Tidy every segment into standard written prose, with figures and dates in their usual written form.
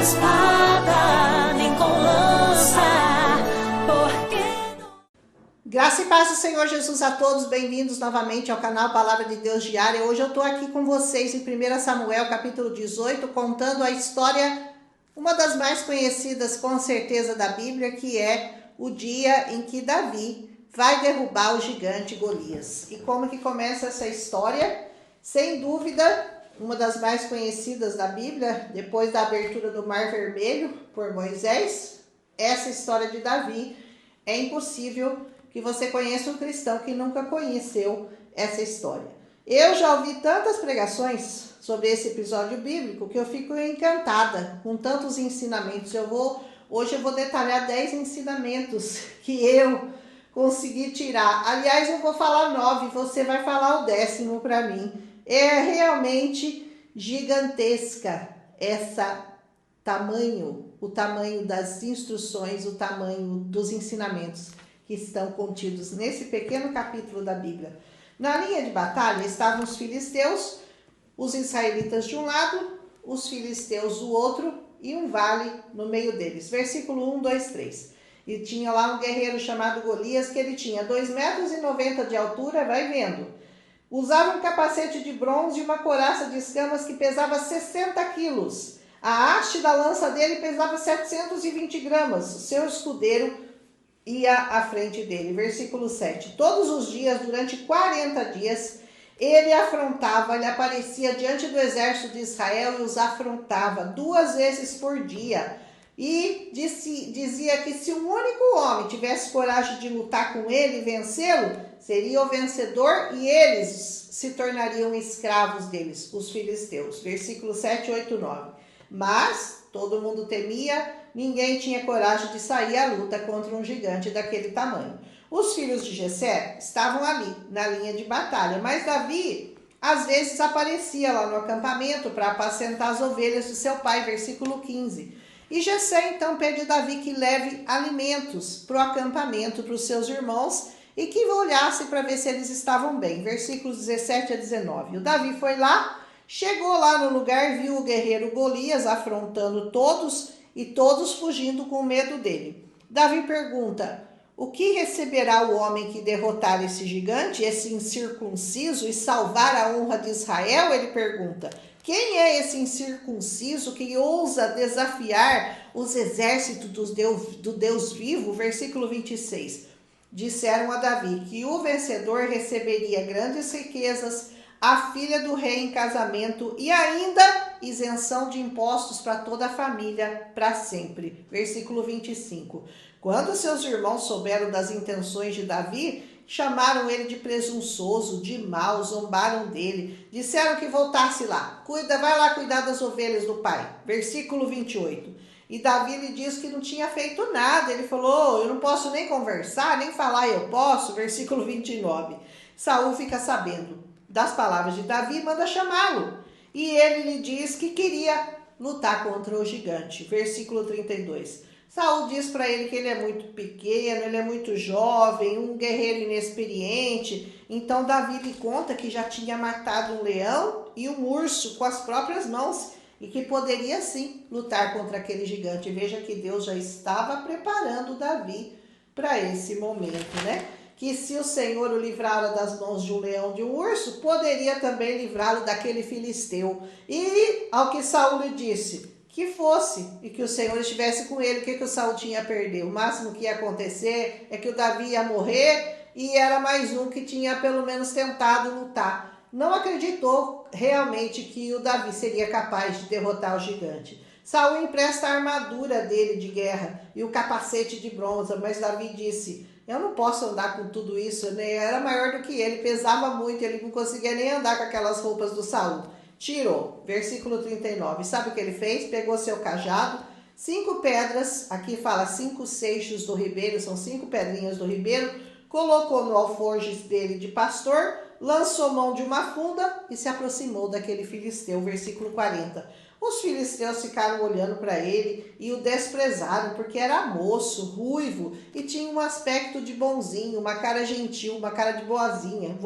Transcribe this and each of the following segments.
espada, nem com lança, porque... Graça e paz do Senhor Jesus a todos, bem-vindos novamente ao canal Palavra de Deus Diária. Hoje eu estou aqui com vocês em 1 Samuel, capítulo 18, contando a história, uma das mais conhecidas com certeza da Bíblia, que é o dia em que Davi vai derrubar o gigante Golias. E como que começa essa história? Sem dúvida, uma das mais conhecidas da Bíblia, depois da abertura do Mar Vermelho por Moisés, essa história de Davi. É impossível que você conheça um cristão que nunca conheceu essa história. Eu já ouvi tantas pregações sobre esse episódio bíblico que eu fico encantada com tantos ensinamentos. Hoje eu vou detalhar 10 ensinamentos que eu consegui tirar. Aliás, eu vou falar 9, você vai falar o 10º para mim. É realmente gigantesca o tamanho das instruções, o tamanho dos ensinamentos que estão contidos nesse pequeno capítulo da Bíblia. Na linha de batalha estavam os filisteus, os israelitas de um lado, os filisteus do outro e um vale no meio deles. Versículo 1, 2, 3. E tinha lá um guerreiro chamado Golias, que ele tinha 2,90 metros de altura, vai vendo. Usava um capacete de bronze e uma couraça de escamas que pesava 60 quilos. A haste da lança dele pesava 720 gramas. O seu escudeiro ia à frente dele. Versículo 7. Todos os dias, durante 40 dias, ele aparecia diante do exército de Israel e os afrontava 2 vezes por dia. E dizia que se um único homem tivesse coragem de lutar com ele e vencê-lo, seria o vencedor e eles se tornariam escravos deles, os filisteus. Versículo 7, 8, 9. Mas todo mundo temia, ninguém tinha coragem de sair à luta contra um gigante daquele tamanho. Os filhos de Jessé estavam ali, na linha de batalha, mas Davi, às vezes, aparecia lá no acampamento para apacentar as ovelhas do seu pai, versículo 15. E Jessé, então, pede a Davi que leve alimentos para o acampamento para os seus irmãos e que olhasse para ver se eles estavam bem, versículos 17 a 19. O Davi foi lá, chegou lá no lugar, viu o guerreiro Golias afrontando todos e todos fugindo com medo dele. Davi pergunta: o que receberá o homem que derrotar esse gigante, esse incircunciso, e salvar a honra de Israel? Ele pergunta. Quem é esse incircunciso que ousa desafiar os exércitos do Deus vivo? Versículo 26. Disseram a Davi que o vencedor receberia grandes riquezas, a filha do rei em casamento e ainda isenção de impostos para toda a família para sempre. Versículo 25. Quando seus irmãos souberam das intenções de Davi, chamaram ele de presunçoso, de mau, zombaram dele, disseram que voltasse lá. Vai lá cuidar das ovelhas do pai. Versículo 28. E Davi lhe disse que não tinha feito nada. Ele falou: eu não posso nem conversar, nem falar eu posso. Versículo 29. Saul fica sabendo das palavras de Davi, manda chamá-lo. E ele lhe diz que queria lutar contra o gigante. Versículo 32. Saul diz para ele que ele é muito pequeno, ele é muito jovem, um guerreiro inexperiente. Então Davi lhe conta que já tinha matado um leão e um urso com as próprias mãos e que poderia sim lutar contra aquele gigante. Veja que Deus já estava preparando Davi para esse momento, né? Que se o Senhor o livrara das mãos de um leão, de um urso, poderia também livrá-lo daquele filisteu. E ao que Saul lhe disse que fosse e que o Senhor estivesse com ele, o que o Saul tinha a perder? O máximo que ia acontecer é que o Davi ia morrer e era mais um que tinha pelo menos tentado lutar. Não acreditou realmente que o Davi seria capaz de derrotar o gigante. Saul empresta a armadura dele de guerra e o capacete de bronze, mas Davi disse: eu não posso andar com tudo isso, né? Era maior do que ele, pesava muito, ele não conseguia nem andar com aquelas roupas do Saul. Tirou. Versículo 39. Sabe o que ele fez? Pegou seu cajado, 5 pedras, aqui fala 5 seixos do ribeiro, são 5 pedrinhas do ribeiro, colocou no alforjes dele de pastor, lançou mão de uma funda e se aproximou daquele filisteu. Versículo 40. Os filisteus ficaram olhando para ele e o desprezaram, porque era moço, ruivo e tinha um aspecto de bonzinho, uma cara gentil, uma cara de boazinha.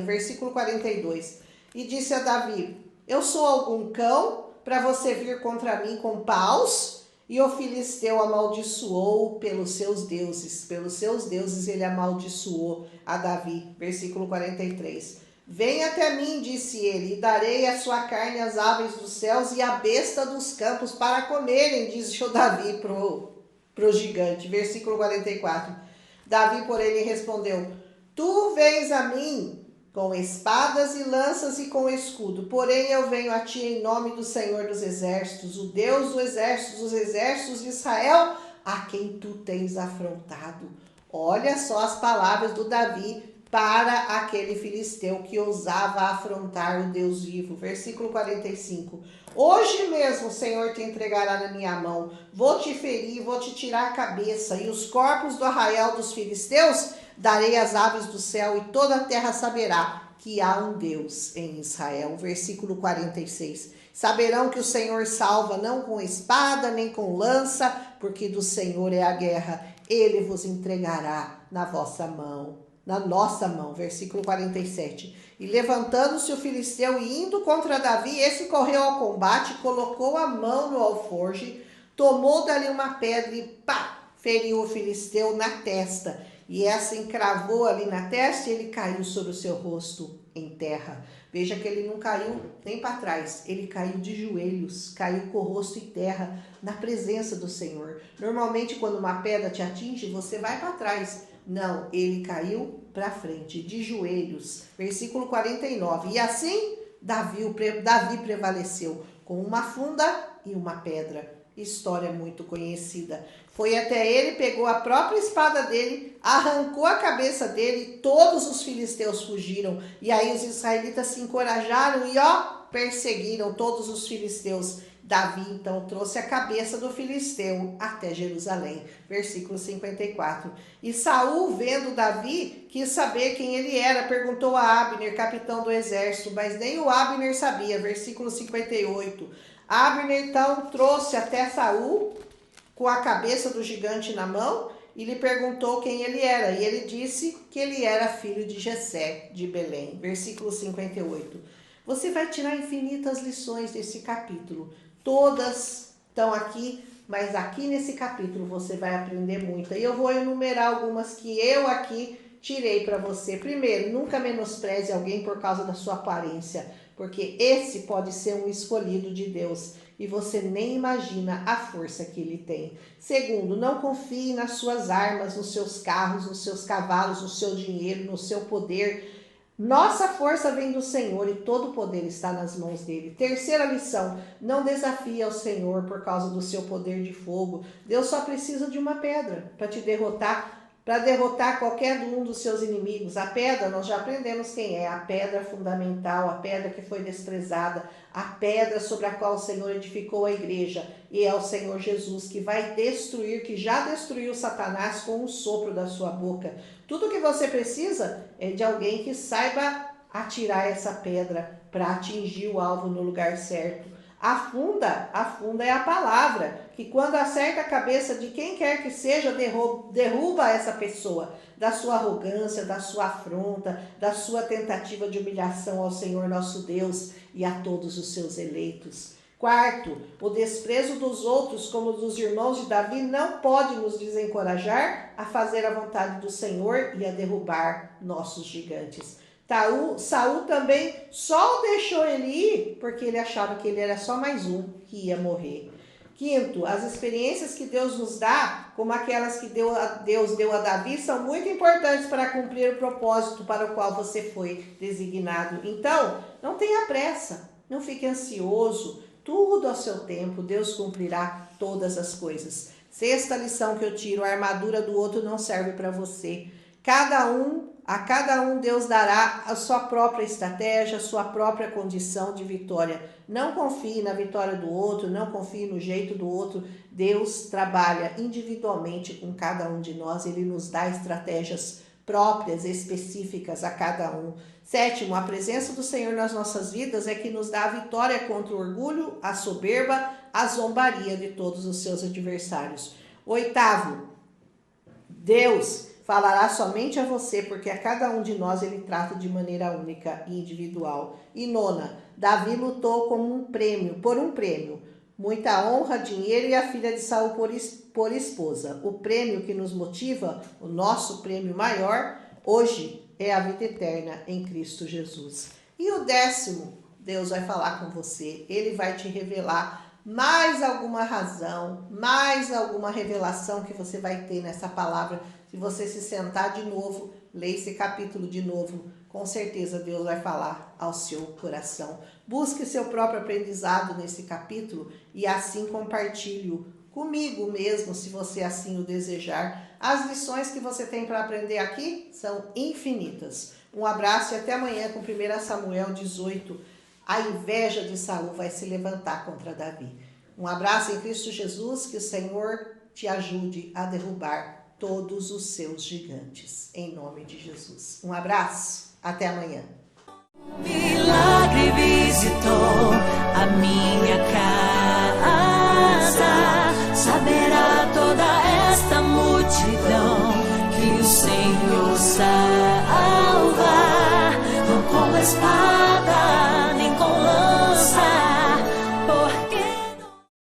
Versículo 42. E disse a Davi: eu sou algum cão para você vir contra mim com paus? E o filisteu amaldiçoou pelos seus deuses. Pelos seus deuses ele amaldiçoou a Davi. Versículo 43. Vem até mim, disse ele, e darei a sua carne às aves dos céus e à besta dos campos para comerem, disse o Davi pro gigante. Versículo 44. Davi, porém, lhe respondeu: tu vens a mim com espadas e lanças e com escudo, porém eu venho a ti em nome do Senhor dos exércitos, o Deus dos exércitos de Israel, a quem tu tens afrontado. Olha só as palavras do Davi para aquele filisteu que ousava afrontar o Deus vivo. Versículo 45. Hoje mesmo o Senhor te entregará na minha mão, vou te ferir, vou te tirar a cabeça, e os corpos do arraial dos filisteus darei às aves do céu, e toda a terra saberá que há um Deus em Israel. Versículo 46. Saberão que o Senhor salva não com espada nem com lança, porque do Senhor é a guerra. Ele vos entregará na vossa mão, na nossa mão. Versículo 47. E levantando-se o filisteu e indo contra Davi, esse correu ao combate, colocou a mão no alforje, tomou dali uma pedra e pá, feriu o filisteu na testa. E essa encravou ali na testa e ele caiu sobre o seu rosto em terra. Veja que ele não caiu nem para trás, ele caiu de joelhos, caiu com o rosto em terra, na presença do Senhor. Normalmente quando uma pedra te atinge, você vai para trás. Não, ele caiu para frente, de joelhos. Versículo 49. E assim Davi prevaleceu com uma funda e uma pedra. História muito conhecida. Foi até ele, pegou a própria espada dele, arrancou a cabeça dele, e todos os filisteus fugiram. E aí os israelitas se encorajaram e perseguiram todos os filisteus. Davi então trouxe a cabeça do filisteu até Jerusalém. Versículo 54. E Saul, vendo Davi, quis saber quem ele era, perguntou a Abner, capitão do exército, mas nem o Abner sabia. Versículo 58. Abner então trouxe até Saul com a cabeça do gigante na mão e lhe perguntou quem ele era. E ele disse que ele era filho de Jessé, de Belém. Versículo 58. Você vai tirar infinitas lições desse capítulo. Todas estão aqui, mas aqui nesse capítulo você vai aprender muito. E eu vou enumerar algumas que eu aqui tirei para você. Primeiro, nunca menospreze alguém por causa da sua aparência, porque esse pode ser um escolhido de Deus e você nem imagina a força que ele tem. Segundo, não confie nas suas armas, nos seus carros, nos seus cavalos, no seu dinheiro, no seu poder. Nossa força vem do Senhor e todo o poder está nas mãos dele. Terceira lição, não desafie ao Senhor por causa do seu poder de fogo. Deus só precisa de uma pedra para te derrotar, para derrotar qualquer um dos seus inimigos. A pedra, nós já aprendemos quem é, a pedra fundamental, a pedra que foi desprezada, a pedra sobre a qual o Senhor edificou a igreja, e é o Senhor Jesus que vai destruir, que já destruiu Satanás com um sopro da sua boca. Tudo que você precisa é de alguém que saiba atirar essa pedra para atingir o alvo no lugar certo. A funda é a palavra, que quando acerta a cabeça de quem quer que seja, derruba essa pessoa da sua arrogância, da sua afronta, da sua tentativa de humilhação ao Senhor nosso Deus e a todos os seus eleitos. Quarto, o desprezo dos outros, como dos irmãos de Davi, não pode nos desencorajar a fazer a vontade do Senhor e a derrubar nossos gigantes. Saul também só deixou ele ir porque ele achava que ele era só mais um que ia morrer. Quinto, as experiências que Deus nos dá, como aquelas que Deus deu a Davi, são muito importantes para cumprir o propósito para o qual você foi designado. Então, não tenha pressa, não fique ansioso, tudo ao seu tempo, Deus cumprirá todas as coisas. Sexta lição que eu tiro, a armadura do outro não serve para você. A cada um Deus dará a sua própria estratégia, a sua própria condição de vitória. Não confie na vitória do outro, não confie no jeito do outro. Deus trabalha individualmente com cada um de nós, ele nos dá estratégias próprias, específicas a cada um. Sétimo, a presença do Senhor nas nossas vidas é que nos dá a vitória contra o orgulho, a soberba, a zombaria de todos os seus adversários. Oitavo, Deus falará somente a você, porque a cada um de nós ele trata de maneira única e individual. E 9, Davi lutou por um prêmio, muita honra, dinheiro e a filha de Saul por esposa. O prêmio que nos motiva, o nosso prêmio maior, hoje é a vida eterna em Cristo Jesus. E o 10º, Deus vai falar com você, ele vai te revelar mais alguma razão, mais alguma revelação que você vai ter nessa palavra. Se você se sentar de novo, ler esse capítulo de novo, com certeza Deus vai falar ao seu coração. Busque seu próprio aprendizado nesse capítulo e assim compartilhe comigo mesmo, se você assim o desejar. As lições que você tem para aprender aqui são infinitas. Um abraço e até amanhã com 1 Samuel 18. A inveja de Saul vai se levantar contra Davi. Um abraço em Cristo Jesus, que o Senhor te ajude a derrubar todos os seus gigantes, em nome de Jesus. Um abraço, até amanhã. Milagre visitou a minha casa, saberá toda esta multidão que o Senhor salva, não com espada